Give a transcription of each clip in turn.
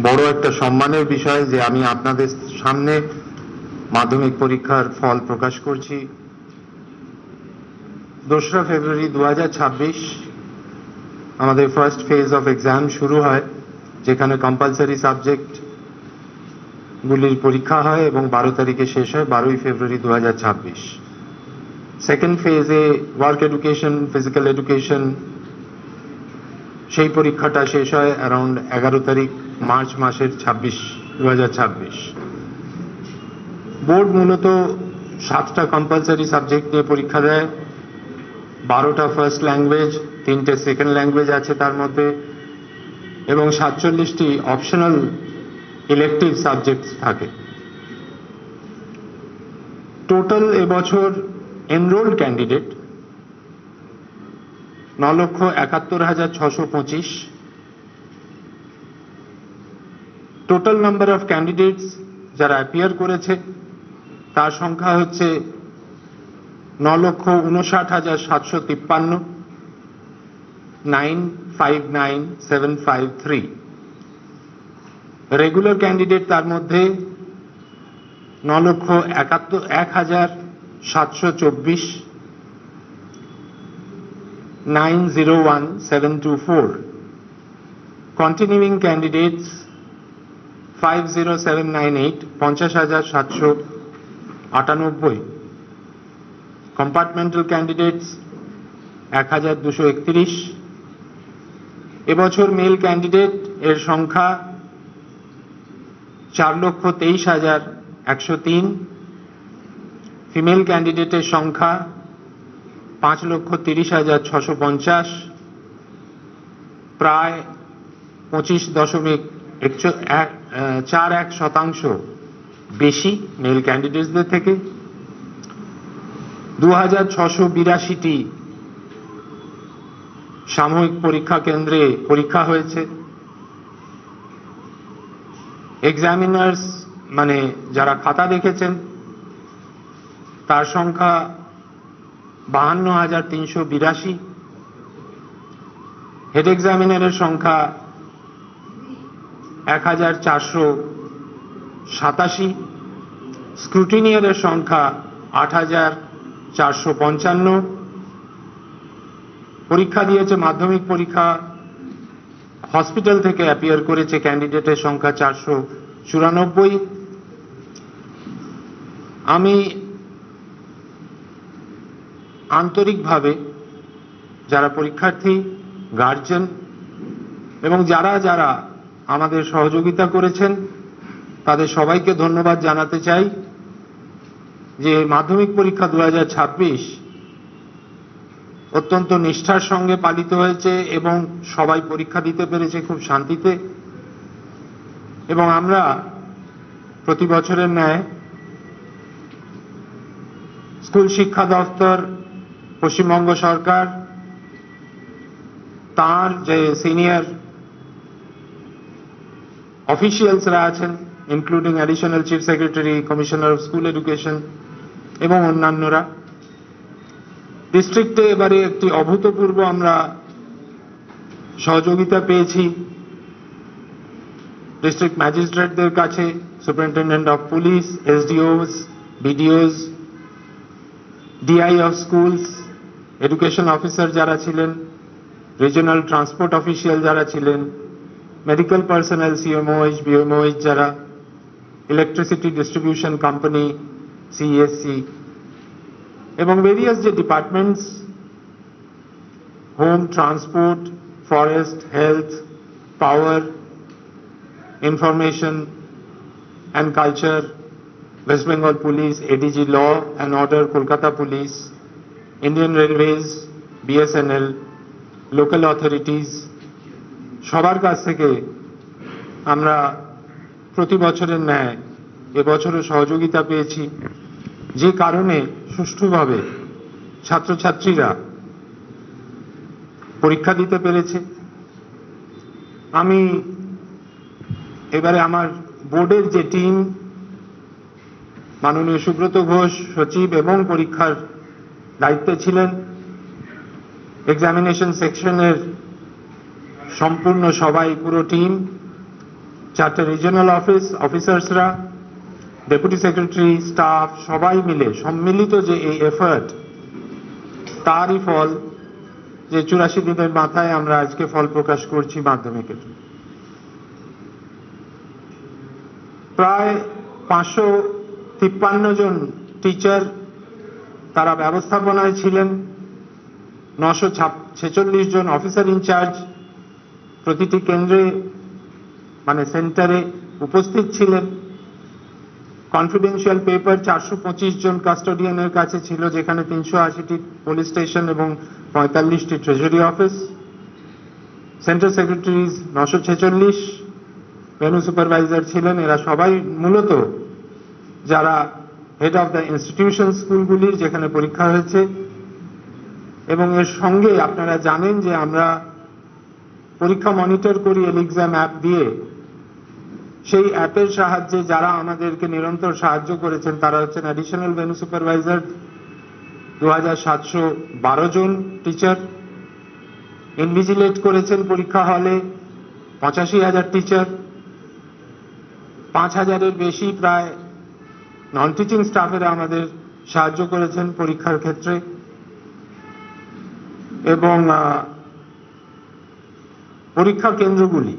বড় একটা সম্মানের বিষয় যে আমি আপনাদের সামনে মাধ্যমিক পরীক্ষার ফল প্রকাশ করছি। 2রা ফেব্রুয়ারি 2026 আমাদের ফার্স্ট ফেজ অফ এক্সাম শুরু হয়, যেখানে কম্পালসারি সাবজেক্ট গুলির পরীক্ষা হয় এবং 12 তারিখে শেষ হয়, 12ই ফেব্রুয়ারি 2026। সেকেন্ড ফেজে ওয়ার্ক এডুকেশন, ফিজিক্যাল এডুকেশন, সেই পরীক্ষাটা শেষ হয় অ্যারাউন্ড 11 তারিখ মার্চ মাসের 2026। বোর্ড মূলত 7টা কম্পালসারি সাবজেক্ট নিয়ে পরীক্ষা দেয়, 12টা ফার্স্ট ল্যাঙ্গুয়েজ, 3টে সেকেন্ড ল্যাঙ্গুয়েজ আছে তার মধ্যে, এবং 47টি অপশনাল ইলেকটিভ সাবজেক্টস থাকে। টোটাল এবছর enrolled candidate 9,71,625। Total number of candidates যারা অ্যাপিয়ার করেছে তার সংখ্যা হচ্ছে 9,59,753, 959,753। রেগুলার ক্যান্ডিডেট তার মধ্যে 9,71,724, 901,724। Continuing candidates 50,798, 50,798। Compartmental candidates 1,231। এবছর মেল ক্যান্ডিডেট এর সংখ্যা 4,23,103, ফিমেল ক্যান্ডিডেটের সংখ্যা 5,30,650, প্রায় 25.41% বেশি মেল ক্যান্ডিডেটসদের থেকে। 2,682টি সাময়িক পরীক্ষা কেন্দ্রে পরীক্ষা হয়েছে। এক্সামিনার্স মানে যারা খাতা দেখেছেন তার সংখ্যা 52,382। হেড এক্সামিনারের সংখ্যা 1,487। স্ক্রুটিনিয়ারের সংখ্যা 8,455। পরীক্ষা দিয়েছে মাধ্যমিক পরীক্ষা হসপিটাল থেকে অ্যাপিয়ার করেছে ক্যান্ডিডেটের সংখ্যা 494। আমি আন্তরিকভাবে যারা পরীক্ষার্থী, গার্জেন এবং যারা যারা আমাদের সহযোগিতা করেছেন তাদের সবাইকে ধন্যবাদ জানাতে চাই যে মাধ্যমিক পরীক্ষা 2026 অত্যন্ত নিষ্ঠার সঙ্গে পালিত হয়েছে এবং সবাই পরীক্ষা দিতে পেরেছে খুব শান্তিতে। এবং আমরা প্রতি বছরের ন্যায় স্কুল শিক্ষা দপ্তর, পশ্চিমবঙ্গ সরকার, তার যে সিনিয়র অফিসিয়ালসরা আছেন, including additional chief secretary, commissioner of school education এবং অন্যান্যরা, ডিস্ট্রিক্টে এবারে একটি অভূতপূর্ব আমরা সহযোগিতা পেয়েছি ডিস্ট্রিক্ট ম্যাজিস্ট্রেটদের কাছে, superintendent of police, SDOs, BDOs, DI of schools, education officer যারা ছিলেন, রিজিওনাল ট্রান্সপোর্ট অফিসিয়াল যারা ছিলেন, মেডিকেল পার্সোনাল, সিএমওএইচ, বিএমওএইচ যারা, ইলেকট্রিসিটি ডিস্ট্রিবিউশন কোম্পানি, সিএসসি, এবং ভেরিয়াস যে departments, home, transport, forest, health, power, information and culture, West Bengal Police, ADG Law and Order, Kolkata Police, Indian Railways, BSNL, local authorities, সবার কাছ থেকে আমরা প্রতি বছরের ন্যায় এবছরও সহযোগিতা পেয়েছি, যে কারণে সুষ্ঠুভাবে ছাত্রছাত্রীরা পরীক্ষা দিতে পেরেছে। আমি এবারে আমার বোর্ডের যে টিম, মাননীয় সুব্রত ঘোষ সচিব এবং পরীক্ষার দায়িত্বে ছিলেন, এক্সামিনেশন সেকশনের সম্পূর্ণ সবাই, পুরো টিম, 4টে রিজিওনাল অফিসার্সরা, ডেপুটি সেক্রেটারি, স্টাফ সবাই মিলে সম্মিলিত যে এই এফার্ট, তারই ফল যে 84 দিনের মাথায় আমরা আজকে ফল প্রকাশ করছি মাধ্যমিকের। প্রায় 553 জন টিচার তারা ব্যবস্থাপনায় ছিলেন, 946 জন অফিসার ইনচার্জ প্রতিটি কেন্দ্রে মানে সেন্টারে উপস্থিত ছিলেন। কনফিডেন্সিয়াল পেপার 425 জন কাস্টোডিয়ানের কাছে ছিল, যেখানে 380টি পুলিশ স্টেশন এবং 45টি treasury office. Centre secretaries 946, venue supervisor ছিলেন। এরা সবাই মূলত যারা হেড অফ দ্য ইনস্টিটিউশন স্কুলগুলির যেখানে পরীক্ষা হয়েছে। এবং এর সঙ্গে আপনারা জানেন যে আমরা পরীক্ষা মনিটর করি এলিক্সাম অ্যাপ দিয়ে। সেই অ্যাপের সাহায্যে যারা আমাদেরকে নিরন্তর সাহায্য করেছেন তারা হচ্ছেন অ্যাডিশনাল ভেন্যু সুপারভাইজার 2712 জন টিচার, ইনভিজিলেট করেছেন পরীক্ষা হলে 85,000 টিচার, 5,000-এর বেশি প্রায় নন টিচিং স্টাফেরা আমাদের সাহায্য করেছেন পরীক্ষার ক্ষেত্রে। এবং পরীক্ষা কেন্দ্রগুলি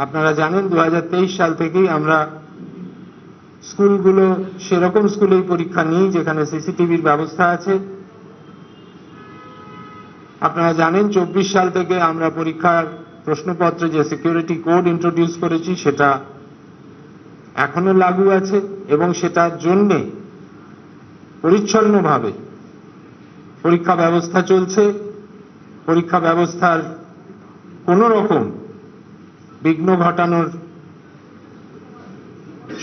আপনারা জানেন 2023 সাল থেকেই আমরা স্কুলগুলো সেরকম স্কুলেই পরীক্ষা নিই যেখানে সিসিটিভির ব্যবস্থা আছে। আপনারা জানেন 24 সাল থেকে আমরা পরীক্ষার প্রশ্নপত্রে যে সিকিউরিটি কোড ইন্ট্রোডিউস করেছি সেটা এখনো লাগু আছে এবং সেটার জন্যে পরিচ্ছন্নভাবে পরীক্ষা ব্যবস্থা চলছে। পরীক্ষা ব্যবস্থার কোনো রকম বিঘ্ন ঘটানোর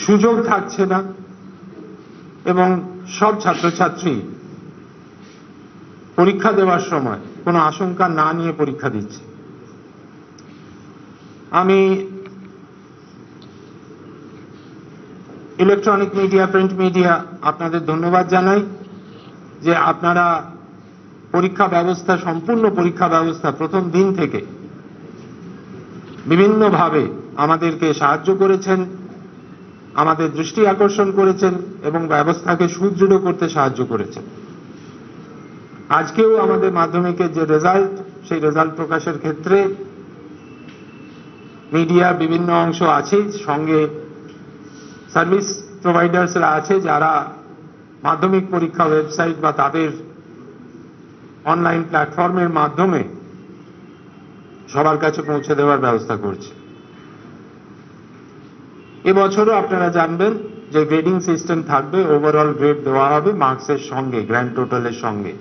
সুযোগ থাকছে না এবং সব ছাত্রছাত্রী পরীক্ষা দেওয়ার সময় কোনো আশঙ্কা না নিয়ে পরীক্ষা দিচ্ছে। আমি ইলেকট্রনিক মিডিয়া, প্রিন্ট মিডিয়া আপনাদের ধন্যবাদ জানাই যে আপনারা পরীক্ষা ব্যবস্থা, সম্পূর্ণ পরীক্ষা ব্যবস্থা প্রথম দিন থেকে বিভিন্নভাবে আমাদেরকে সাহায্য করেছেন, আমাদের দৃষ্টি আকর্ষণ করেছেন এবং ব্যবস্থাকে সুদৃঢ় করতে সাহায্য করেছেন। আজকেও আমাদের মাধ্যমিকের যে রেজাল্ট, সেই রেজাল্ট প্রকাশের ক্ষেত্রে মিডিয়ার বিভিন্ন অংশ আছে, সঙ্গে সার্ভিস প্রোভাইডার্সরা আছে যারা মাধ্যমিক পরীক্ষা ওয়েবসাইট বা তাদের অনলাইন প্ল্যাটফর্মের মাধ্যমে সবার কাছে পৌঁছে দেওয়ার ব্যবস্থা করছে। এবছরও আপনারা জানবেন যে গ্রেডিং সিস্টেম থাকবে, ওভারঅল গ্রেড দেওয়া হবে মার্কসের সঙ্গে, গ্র্যান্ড টোটালের সঙ্গে।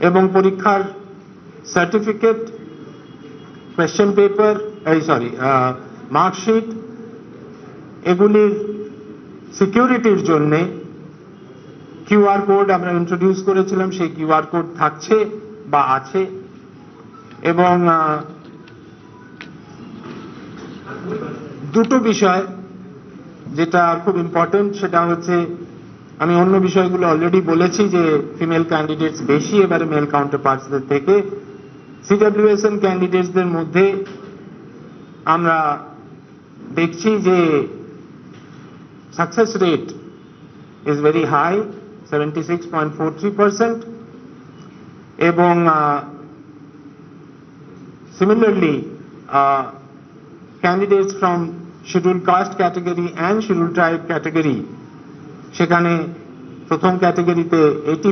এবং পরীক্ষার সার্টিফিকেট, কোয়েশ্চেন পেপার, মার্কশিট, এগুলির সিকিউরিটির জন্য কিউআর কোড আমরা ইন্ট্রোডিউস করেছিলাম, সেই কিউআর কোড থাকছে বা আছে। এবং দুটো বিষয় যেটা খুব ইম্পর্টেন্ট সেটা হচ্ছে, আমি অন্য বিষয়গুলো অলরেডি বলেছি যে ফিমেল ক্যান্ডিডেটস বেশি এবারে মেল কাউন্টারপার্টসদের থেকে। সিডব্লিউএসএন ক্যান্ডিডেটসদের মধ্যে আমরা দেখছি যে success rate is very high, 76.43%, এবং similarly candidates from scheduled caste category and scheduled tribe category, সেখানে প্রথম ক্যাটাগরিতে 80